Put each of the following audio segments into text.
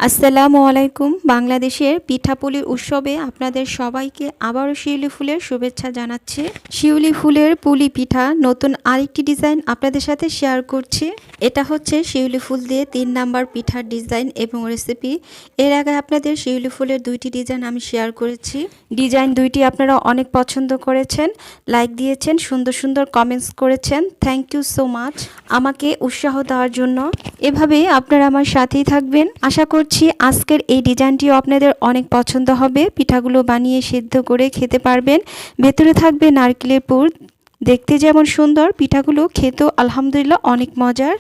আসসালামু আলাইকুম। বাংলাদেশের পিঠাপুলির উৎসবে আপনাদের সবাইকে আবারও শিউলি ফুলের শুভেচ্ছা জানাচ্ছি। শিউলি ফুলের পুলি পিঠা নতুন আরেকটি ডিজাইন আপনাদের সাথে শেয়ার করছি। এটা হচ্ছে শিউলি ফুল দিয়ে 3 নাম্বার পিঠার ডিজাইন এবং রেসিপি। এর আগে আপনাদের শিউলি ফুলের 2টি ডিজাইন আমি শেয়ার করেছি। ডিজাইন 2টি আপনারা অনেক পছন্দ করেছেন, লাইক দিয়েছেন, সুন্দর সুন্দর কমেন্টস করেছেন। থ্যাংক ইউ সো মাচ আমাকে উৎসাহ দেওয়ার জন্য। এভাবেই আপনারা আমার সাথেই থাকবেন। আশা করছি আজকের এই ডিজাইনটিও আপনাদের অনেক পছন্দ হবে। পিঠাগুলো বানিয়ে সিদ্ধ করে খেতে পারবেন। ভেতরে থাকবে নারকেলের পুর। দেখতে যেমন সুন্দর, পিঠাগুলো খেতেও আলহামদুলিল্লাহ অনেক মজার।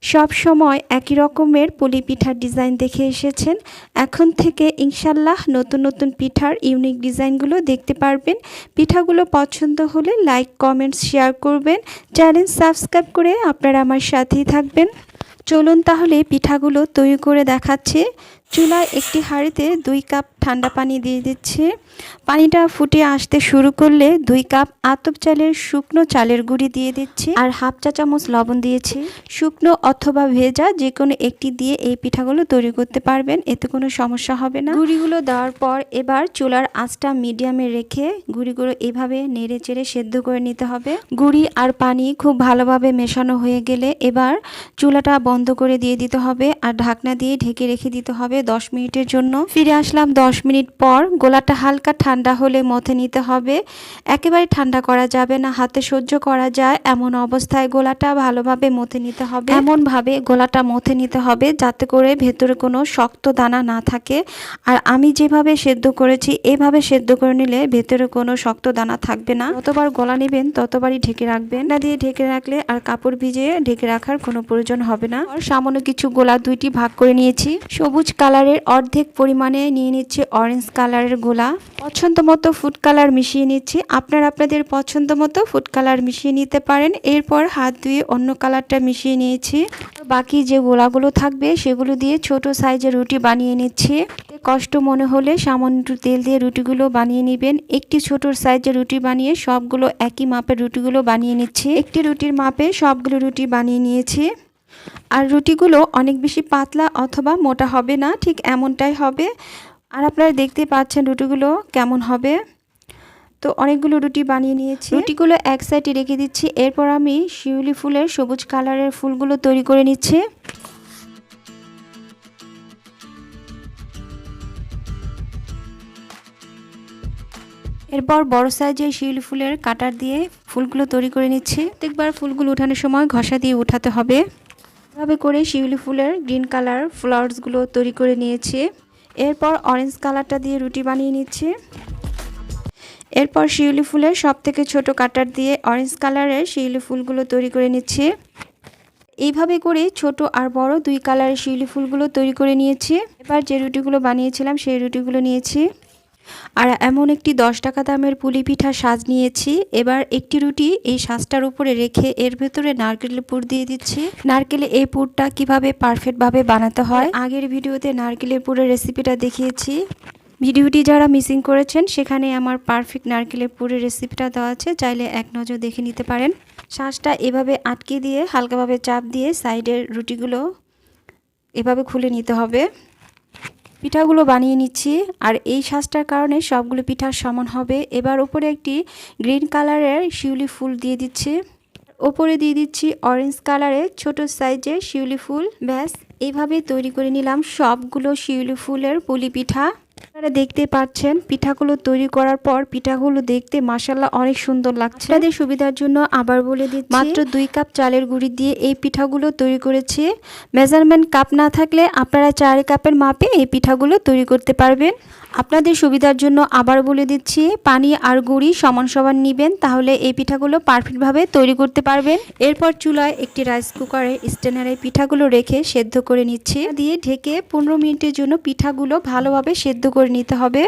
সব সময় একই রকমের পুলি পিঠার ডিজাইন দেখে এসেছেন, এখন থেকে ইনশাল্লাহ নতুন নতুন পিঠার ইউনিক ডিজাইনগুলো দেখতে পারবেন। পিঠাগুলো পছন্দ হলে লাইক, কমেন্টস, শেয়ার করবেন। চ্যানেল সাবস্ক্রাইব করে আপনারা আমার সাথেই থাকবেন। চলুন তাহলে পিঠাগুলো তৈরি করে দেখাচ্ছি। চুলায় একটি হাঁড়িতে 2 কাপ ঠান্ডা পানি দিয়ে দিচ্ছি। পানিটা ফুটে আসতে শুরু করলে 2 কাপ আতপ চালের শুকনো চালের গুঁড়ি দিয়ে দিচ্ছি আর হাফ চা চামচ লবণ দিয়েছি। শুকনো অথবা ভেজা যে কোনো একটি দিয়ে এই পিঠাগুলো তৈরি করতে পারবেন, এতে কোনো সমস্যা হবে না। গুঁড়িগুলো দেওয়ার পর এবার চুলার আঁচটা মিডিয়ামে রেখে গুঁড়িগুলো এভাবে নেড়ে চেড়ে সেদ্ধ করে নিতে হবে। গুঁড়ি আর পানি খুব ভালোভাবে মেশানো হয়ে গেলে এবার চুলাটা বন্ধ করে দিয়ে দিতে হবে আর ঢাকনা দিয়ে ঢেকে রেখে দিতে হবে 10 মিনিটের জন্য। ফিরে আসলাম 10 মিনিট পর। গোলাটা হালকা ঠান্ডা হলে মথে নিতে হবে। একেবারে ঠান্ডা করা যাবে না, হাতে সহ্য করা যায় এমন অবস্থায় গোলাটা ভালোভাবে মথে নিতে হবে। এমনভাবে গোলাটা মথে নিতে হবে যাতে করে ভেতরে কোনো শক্ত দানা না থাকে। আর আমি যেভাবে সেদ্ধ করেছি এভাবে সেদ্ধ করে নিলে ভেতরে কোনো শক্ত দানা থাকবে না। যতবার গোলা নেবেন ততবারই ঢেকে রাখবেন। না দিয়ে ঢেকে রাখলে আর কাপড় ভিজিয়ে ঢেকে রাখার কোনো প্রয়োজন হবে না। আর সামান্য কিছু গোলা 2টি ভাগ করে নিয়েছি। সবুজ কালারের অর্ধেক পরিমাণে নিয়ে নিচ্ছি অরেঞ্জ কালারের গোলা। পছন্দ মতো ফুড কালার মিশিয়ে নিচ্ছি। আপনারা আপনাদের পছন্দ মতো ফুড কালার মিশিয়ে নিতে পারেন। এরপর হাত ধুয়ে অন্য কালারটা মিশিয়ে নিয়েছি। বাকি যে গোলাগুলো থাকবে সেগুলো দিয়ে ছোট সাইজের রুটি বানিয়ে নিচ্ছি। কষ্ট মনে হলে সামান্য একটু তেল দিয়ে রুটিগুলো বানিয়ে নেবেন। একটি ছোট সাইজের রুটি বানিয়ে সবগুলো একই মাপের রুটিগুলো বানিয়ে নিচ্ছি। একটি রুটির মাপে সবগুলো রুটি বানিয়ে নিয়েছি। আর রুটিগুলো অনেক বেশি পাতলা অথবা মোটা হবে না, ঠিক এমনটাই হবে। আর আপনারা দেখতে পাচ্ছেন রুটিগুলো কেমন হবে। তো অনেকগুলো রুটি বানিয়ে নিয়েছি। রুটিগুলো এক সাইডে রেখে দিচ্ছি। এরপর আমি শিউলি ফুলের সবুজ কালারের ফুলগুলো তৈরি করে নিচ্ছি। এরপর বড় সাইজের শিউলি ফুলের কাটার দিয়ে ফুলগুলো তৈরি করে নিচ্ছি। প্রত্যেকবার ফুলগুলো উঠানোর সময় ঘষা দিয়ে উঠাতে হবে। এভাবে করে শিউলি ফুলের গ্রিন কালার ফ্লাওয়ার্সগুলো তৈরি করে নিয়েছি। এরপর অরেঞ্জ কালারটা দিয়ে রুটি বানিয়ে নিচ্ছি। এরপর শিউলি ফুলের সবথেকে ছোট কাটার দিয়ে অরেঞ্জ কালারের শিউলি ফুলগুলো তৈরি করে নিচ্ছি। এইভাবে করে ছোট আর বড় 2 কালারের শিউলি ফুলগুলো তৈরি করে নিয়েছি। এবার যে রুটিগুলো বানিয়েছিলাম সেই রুটিগুলো নিয়েছি আর এমন একটি 10 টাকা দামের পুলি পিঠা সাজ নিয়েছি। এবার একটি রুটি এই সাজটার উপরে রেখে এর ভেতরে নারকেলের পুর দিয়ে দিচ্ছি। নারকেলের এই পুরটা কিভাবে পারফেক্টভাবে বানাতে হয় আগের ভিডিওতে নারকেলের পুরের রেসিপিটা দেখিয়েছি। ভিডিওটি যারা মিসিং করেছেন সেখানে আমার পারফেক্ট নারকেলের পুরের রেসিপিটা দেওয়া আছে, চাইলে এক নজর দেখে নিতে পারেন। সাজটা এভাবে আটকে দিয়ে হালকাভাবে চাপ দিয়ে সাইডের রুটিগুলো এভাবে খুলে নিতে হবে। পিঠাগুলো বানিয়ে নিচ্ছি আর এই সাজটার কারণে সবগুলো পিঠা সমান হবে। এবার উপরে একটি গ্রিন কালারের শিউলি ফুল দিয়ে দিচ্ছি। ওপরে দিয়ে দিচ্ছি অরেঞ্জ কালারের ছোট সাইজের শিউলি ফুল। ব্যাস, এইভাবে তৈরি করে নিলাম সবগুলো শিউলি ফুলের পুলি পিঠা। আপনারা দেখতে পাচ্ছেন পিঠাগুলো তৈরি করার পর পিঠাগুলো দেখতে মাশাআল্লাহ অনেক সুন্দর লাগছে। আপনাদের সুবিধার জন্য আবার বলে দিচ্ছি, মাত্র 2 কাপ চালের গুঁড়ি দিয়ে এই পিঠাগুলো তৈরি করেছি। মেজারমেন্ট কাপ না থাকলে আপনারা 4 কাপের মাপে এই পিঠাগুলো তৈরি করতে পারবেন। আপনাদের সুবিধার জন্য আবার বলে দিচ্ছি, পানি আর গুঁড়ি সমান সমান নেবেন, তাহলে এই পিঠাগুলো পারফেক্টভাবে তৈরি করতে পারবেন। এরপর চুলায় একটি রাইস কুকারে স্ট্যান্ডারে পিঠাগুলো রেখে সেদ্ধ করে নিচ্ছি। দিয়ে ঢেকে 15 মিনিটের জন্য পিঠাগুলো ভালোভাবে সেদ্ধ করে নিতে হবে।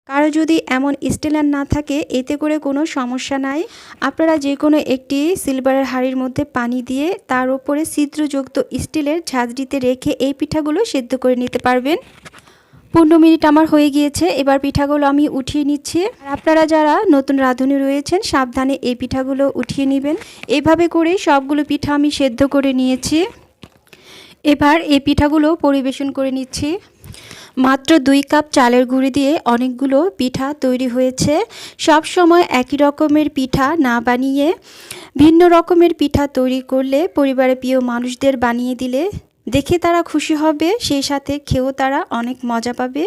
কারো যদি এমন স্টেলার না থাকে এতে করে কোনো সমস্যা নাই। আপনারা যে কোনো একটি সিলভারের হাঁড়ির মধ্যে পানি দিয়ে তার উপরে ছিদ্রযুক্ত স্টিলের ঝাঁঝরিতে রেখে এই পিঠাগুলো সেদ্ধ করে নিতে পারবেন। 15 মিনিট আমার হয়ে গিয়েছে। এবার পিঠাগুলো আমি উঠিয়ে নিচ্ছি। আর আপনারা যারা নতুন রাঁধুনি রয়েছেন সাবধানে এই পিঠাগুলো উঠিয়ে নেবেন। এইভাবে করে সবগুলো পিঠা আমি সেদ্ধ করে নিয়েছি। এবার এই পিঠাগুলো পরিবেশন করে নিচ্ছি। মাত্র 2 কাপ চালের গুঁড়ি দিয়ে অনেকগুলো পিঠা তৈরি হয়েছে। সব সময় একই রকমের পিঠা না বানিয়ে ভিন্ন রকমের পিঠা তৈরি করলে পরিবারের প্রিয় মানুষদের বানিয়ে দিলে দেখে তারা খুশি হবে, সেই সাথে খেয়েও তারা অনেক মজা পাবে।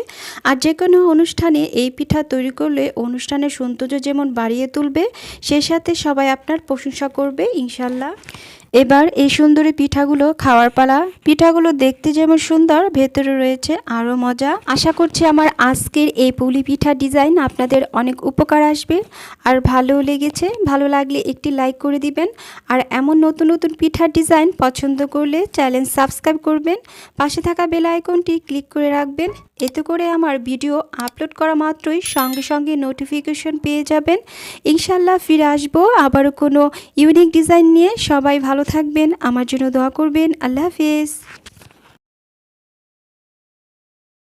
আর যে কোনো অনুষ্ঠানে এই পিঠা তৈরি করলে অনুষ্ঠানের সৌন্দর্য যেমন বাড়িয়ে তুলবে, সেই সাথে সবাই আপনার প্রশংসা করবে ইনশাল্লাহ। এবার এই সুন্দরী পিঠাগুলো খাওয়ার পালা। পিঠাগুলো দেখতে যেমন সুন্দর, ভেতরে রয়েছে আরও মজা। আশা করছি আমার আজকের এই পুলি পিঠা ডিজাইন আপনাদের অনেক উপকার আসবে। আর ভালো লেগেছে, ভালো লাগলে একটি লাইক করে দিবেন। আর এমন নতুন নতুন পিঠার ডিজাইন পছন্দ করলে চ্যানেল সাবস্ক্রাইব করবেন, পাশে থাকা বেল আইকনটি ক্লিক করে রাখবেন। এতে করে আমার ভিডিও আপলোড করা মাত্রই সঙ্গে সঙ্গে নোটিফিকেশন পেয়ে যাবেন। ইনশাল্লাহ ফিরে আসবো আবারও কোনো ইউনিক ডিজাইন নিয়ে। সবাই ভালো থাকবেন, আমার জন্য দোয়া করবেন। আল্লাহ হাফেজ।